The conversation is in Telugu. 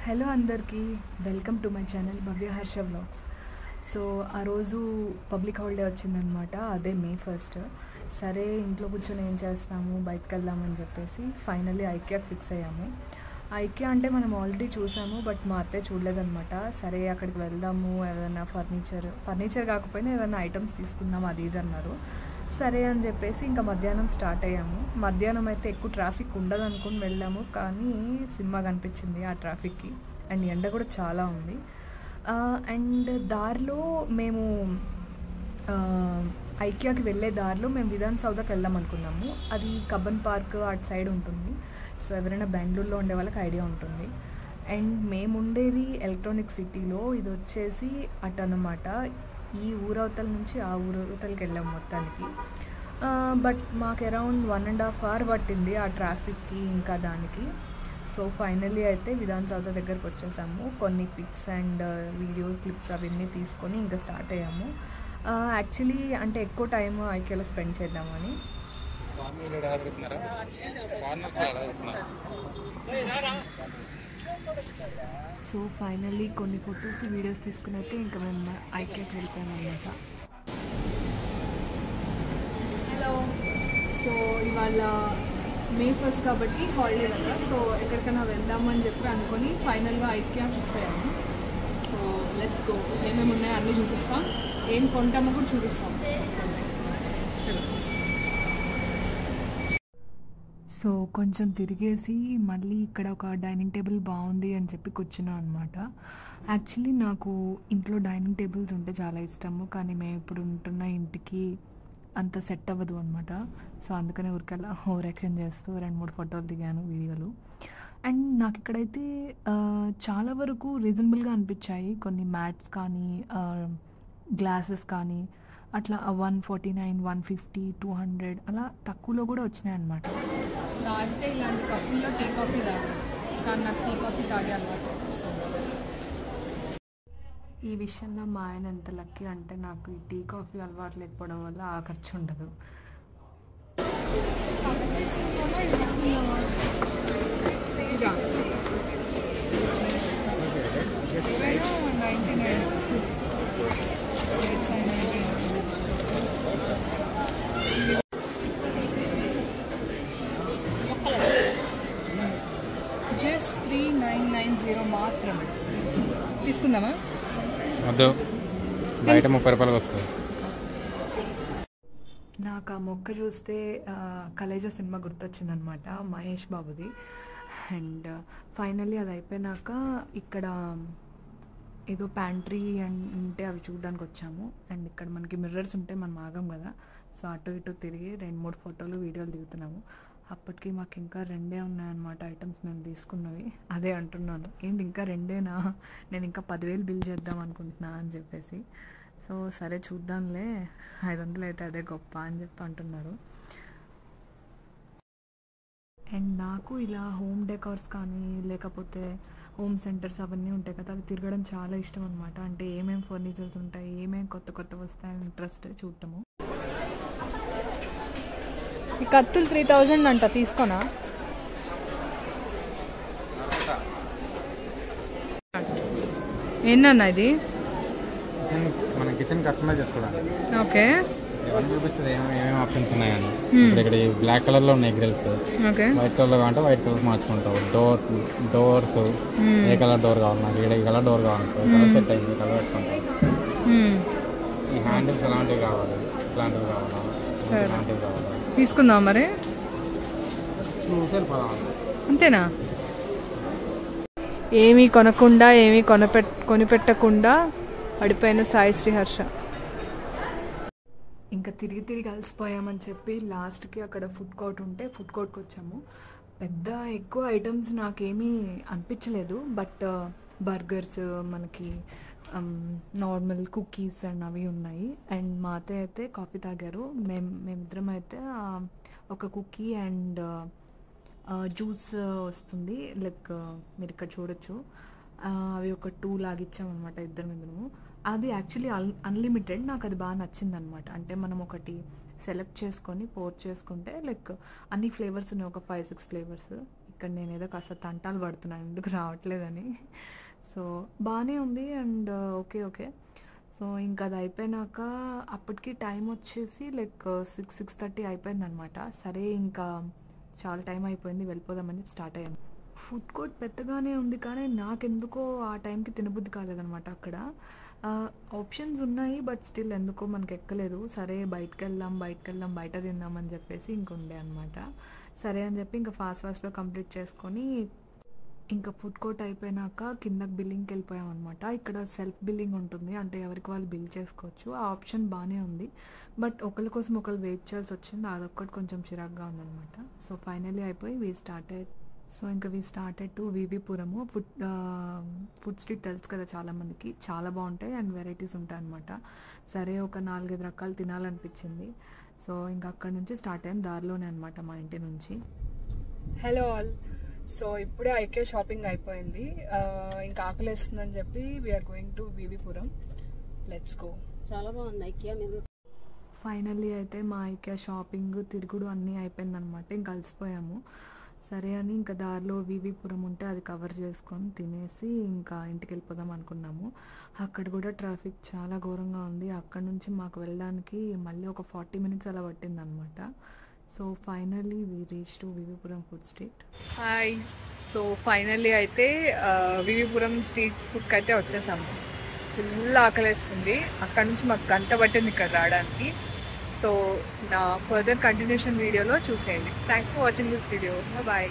హలో అందరికీ welcome to my channel Bhavya Harsha vlogs. So ఆ రోజు పబ్లిక్ హాలిడే వచ్చిందనమాట, అదే May 1st. సరే ఇంట్లో కూర్చొని ఏం చేస్తాము, బయటకు వెళ్దామని చెప్పేసి ఫైనల్లీ ఐకియాకి ఫిక్స్ అయ్యాము. ఐకియా అంటే మనం ఆల్రెడీ చూసాము, బట్ మా అత్తయ్య చూడలేదనమాట. సరే అక్కడికి వెళ్దాము, ఏదైనా ఫర్నిచర్ కాకపోయినా ఏదైనా ఐటమ్స్ తీసుకుందాం అది ఇది అన్నారు. సరే అని చెప్పేసి ఇంకా మధ్యాహ్నం స్టార్ట్ అయ్యాము. మధ్యాహ్నం అయితే ఎక్కువ ట్రాఫిక్ ఉండదు అనుకుని వెళ్ళాము, కానీ సినిమా కనిపించింది ఆ ట్రాఫిక్కి. అండ్ ఎండ కూడా చాలా ఉంది. అండ్ దారిలో మేము ఐకియాకి వెళ్ళే దారిలో మేము విధాన్ సౌదాకి వెళ్దాం అనుకున్నాము. అది కబ్బన్ పార్క్ అటు సైడ్ ఉంటుంది. సో ఎవరైనా బెంగళూరులో ఉండే వాళ్ళకి ఐడియా ఉంటుంది. అండ్ మేము ఉండేది ఎలక్ట్రానిక్ సిటీలో, ఇది వచ్చేసి అటు అనమాట. ఈ ఊరవతల నుంచి ఆ ఊరవతలకి వెళ్ళాం మొత్తానికి. బట్ మాకు అరౌండ్ 1.5 hours పట్టింది ఆ ట్రాఫిక్కి ఇంకా దానికి. సో ఫైనల్లీ అయితే విధాన్ సౌదా దగ్గరకు వచ్చేసాము. కొన్ని పిక్స్ అండ్ వీడియో క్లిప్స్ అవన్నీ తీసుకొని ఇంకా స్టార్ట్ అయ్యాము. యాక్చువల్లీ అంటే ఎక్కువ టైం ఐకియాలో స్పెండ్ చేద్దామని. సో ఫైనల్లీ కొన్ని ఫొటోస్ వీడియోస్ తీసుకుని అయితే ఇంకా మేము ఐకియాకి వెళ్ళిపోయాము అనమాట. హలో, సో ఇవాళ May 1st కాబట్టి హాలిడే కదా, సో ఎక్కడికైనా వెళ్దామని చెప్పి అనుకొని ఫైనల్గా ఐకియా ఫిక్స్ అయ్యాము. So let's go. ఏమేమి ఉన్నాయో అన్నీ చూపిస్తాం, ఏం కొంటామో కూడా చూపిస్తాం. సో కొంచెం తిరిగేసి మళ్ళీ ఇక్కడ ఒక డైనింగ్ టేబుల్ బాగుంది అని చెప్పి కూర్చున్నాం అనమాట. యాక్చువల్లీ నాకు ఇంట్లో డైనింగ్ టేబుల్స్ ఉంటే చాలా ఇష్టము, కానీ మేము ఇప్పుడు ఉంటున్న ఇంటికి అంత సెట్ అవ్వదు అనమాట. సో అందుకనే ఊరికల్లా ఓవర్ యాక్షన్ చేస్తూ 2-3 ఫోటోలు దిగాను, వీడియోలు. అండ్ నాకు ఇక్కడైతే చాలా వరకు రీజనబుల్గా అనిపించాయి. కొన్ని మ్యాట్స్ కానీ గ్లాసెస్ కానీ అట్లా 149, 150, 200 అలా తక్కువలో కూడా వచ్చినాయి అనమాట. తాగితే ఇలాంటి కప్పుల్లో టీ కాఫీ తాగాలి, కానీ నాకు టీ కాఫీ తాగే అలవాటు. ఈ విషయంలో మా ఆయన ఎంత లక్కీ అంటే నాకు ఈ టీ కాఫీ అలవాటు లేకపోవడం వల్ల ఆ ఖర్చు ఉండదు. జస్ట్ 3990 మాత్రమే. తీసుకుందామా? వద్దు, బయట 30 రూపాయలకు వస్తుంది. నాకు ఆ మొక్క చూస్తే కలేజా సినిమా గుర్తొచ్చిందనమాట, మహేష్ బాబుది. అండ్ ఫైనల్లీ అది అయిపోయినాక ఇక్కడ ఏదో ప్యాంట్రీ అంటే అవి చూడడానికి వచ్చాము. అండ్ ఇక్కడ మనకి మిర్రర్స్ ఉంటే మనం ఆగం కదా, సో అటు ఇటు తిరిగి 2-3 ఫోటోలు వీడియోలు దిగుతున్నాము. అప్పటికి మాకు ఇంకా 2 ఉన్నాయన్నమాట ఐటమ్స్ మేము తీసుకున్నవి. అదే అంటున్నాను, ఏంటి ఇంకా 2 నేను ఇంకా 10,000 బిల్ చేద్దాం అనుకుంటున్నా అని చెప్పేసి. సో సరే చూద్దాంలే, 500 అయితే అదే గొప్ప అని చెప్పి అంటున్నారు. అండ్ నాకు ఇలా హోమ్ డెకార్స్ కానీ లేకపోతే హోమ్ సెంటర్స్ అవన్నీ ఉంటాయి కదా, అవి తిరగడం చాలా ఇష్టం అనమాట. అంటే ఏమేమి ఫర్నిచర్స్ ఉంటాయి, ఏమేమి కొత్త వస్తాయని ఇంట్రెస్ట్ చూడటము. ఈ కత్తులు 3000 అంట, తీసుకోనా? ఏంటన్నా ఇది? మన కిచెన్ కస్టమైజ్ చేసుకోవడానికి. ఓకే, ఇవన్నీ చూపిస్తుంది ఏమేమి ఆప్షన్స్ ఉన్నాయని. ఇక్కడ బ్లాక్ కలర్ లో ఉన్నాయి గ్రిల్స్, వైట్ కలర్ లో కావాలంటే వైట్ కలర్ మార్చుకుంటావు. డోర్స్ ఏ కలర్ డోర్ కావాలి, నాకు ఇక్కడ ఈ కలర్ డోర్ కావాలంటే కలర్ సెట్ అయింది, కలర్ పెట్టుకుంటావు. ఈ హ్యాండిల్స్ ఎలాంటివి కావాలి, ఇట్లాంటివి కావాలా, ఇలాంటివి కావాలా, తీసుకుందాం మరి. చూసారు పదా, అంతేనా? ఏమీ కొనకుండా ఏమీ కొనిపెట్టకుండా పడిపోయిన సాయి శ్రీ హర్ష. ఇంకా తిరిగి అలసిపోయామని చెప్పి లాస్ట్కి అక్కడ ఫుడ్ కోర్ట్ ఉంటే ఫుడ్ కోర్ట్కి వచ్చాము. పెద్ద ఎక్కువ ఐటమ్స్ నాకేమీ అనిపించలేదు, బట్ బర్గర్స్, మనకి నార్మల్ కుకీస్ అండ్ అవి ఉన్నాయి. అండ్ మా అత్తయ్య అయితే కాఫీ తాగారు. మేమిద్దరం అయితే ఒక కుకీ అండ్ జ్యూస్ వస్తుంది, లైక్ మీరు ఇక్కడ చూడొచ్చు. అవి ఒక 2 లాగిచ్చామన్నమాట ఇద్దరము. అది యాక్చువల్లీ అన్లిమిటెడ్, నాకు అది బాగా నచ్చింది అనమాట. అంటే మనం ఒకటి సెలెక్ట్ చేసుకొని పోర్ చేసుకుంటే లైక్ అన్ని ఫ్లేవర్స్ ఉన్నాయి, ఒక 5-6 ఫ్లేవర్స్. ఇక్కడ నేనేదో కాస్త తంటాలు పడుతున్నాను ఎందుకు రావట్లేదని. సో బాగానే ఉంది అండ్ ఓకే. సో ఇంకా అది అయిపోయినాక అప్పటికి టైం వచ్చేసి లైక్ 6:30 అయిపోయిందనమాట. సరే ఇంకా చాలా టైం అయిపోయింది వెళ్ళిపోదామని చెప్పి స్టార్ట్ అయ్యాను. ఫుడ్ కోర్ట్ పెద్దగానే ఉంది కానీ నాకెందుకో ఆ టైంకి తినబుద్ధి కాలేదనమాట అక్కడ. ఆప్షన్స్ ఉన్నాయి బట్ స్టిల్ ఎందుకో మనకి ఎక్కలేదు. సరే బయట తిందాం అని చెప్పేసి ఇంకొండే అనమాట. సరే అని చెప్పి ఇంకా ఫాస్ట్గా కంప్లీట్ చేసుకొని ఇంకా ఫుడ్ కోర్ట్ అయిపోయినాక కిందకి బిల్లింగ్కి వెళ్ళిపోయాం అనమాట. ఇక్కడ సెల్ఫ్ బిల్లింగ్ ఉంటుంది, అంటే ఎవరికి వాళ్ళు బిల్ చేసుకోవచ్చు. ఆ ఆప్షన్ బాగానే ఉంది బట్ ఒకరి కోసం ఒకరు వెయిట్ చేయాల్సి వచ్చింది. అదొక్కటి కొంచెం చిరాగ్గా ఉందన్నమాట. సో ఫైనల్లీ అయిపోయి we started to Vivipuram. Food street తెలుసు కదా చాలామందికి, చాలా బాగుంటాయి అండ్ వెరైటీస్ ఉంటాయి అన్నమాట. సరే ఒక 4-5 రకాలు తినాలనిపించింది. సో ఇంకా అక్కడ నుంచి స్టార్ట్ అయ్యాం, దారిలోనే అనమాట మా ఇంటి నుంచి. హలో ఆల్, సో ఇప్పుడే ఐకే షాపింగ్ అయిపోయింది. ఇంకా ఆకలిస్తుందని చెప్పి we are going to Vivipuram. Let's go. చాలా బాగుంది ఐకియా. ఫైనల్లీ అయితే మా ఐకియా షాపింగ్ తిరుగుడు అన్నీ అయిపోయిందనమాట. ఇంకా అలసిపోయాము. సరే అని ఇంకా దారిలో వివిపురం ఉంటే అది కవర్ చేసుకొని తినేసి ఇంకా ఇంటికి వెళ్ళిపోదాం అనుకున్నాము. అక్కడ కూడా ట్రాఫిక్ చాలా ఘోరంగా ఉంది. అక్కడ నుంచి మాకు వెళ్ళడానికి మళ్ళీ ఒక 40 minutes అలా పట్టిందనమాట. So finally we reach to Vivipuram food street. Hi, so finally అయితే వివిపురం స్ట్రీట్ ఫుడ్కి అయితే వచ్చేసాము. ఫుల్ ఆకలేస్తుంది. అక్కడ నుంచి మాకు గంట పట్టింది ఇక్కడ రావడానికి. సో నా ఫర్దర్ కంటిన్యూషన్ వీడియోలో చూసేయండి. Thanks for watching this video. Bye.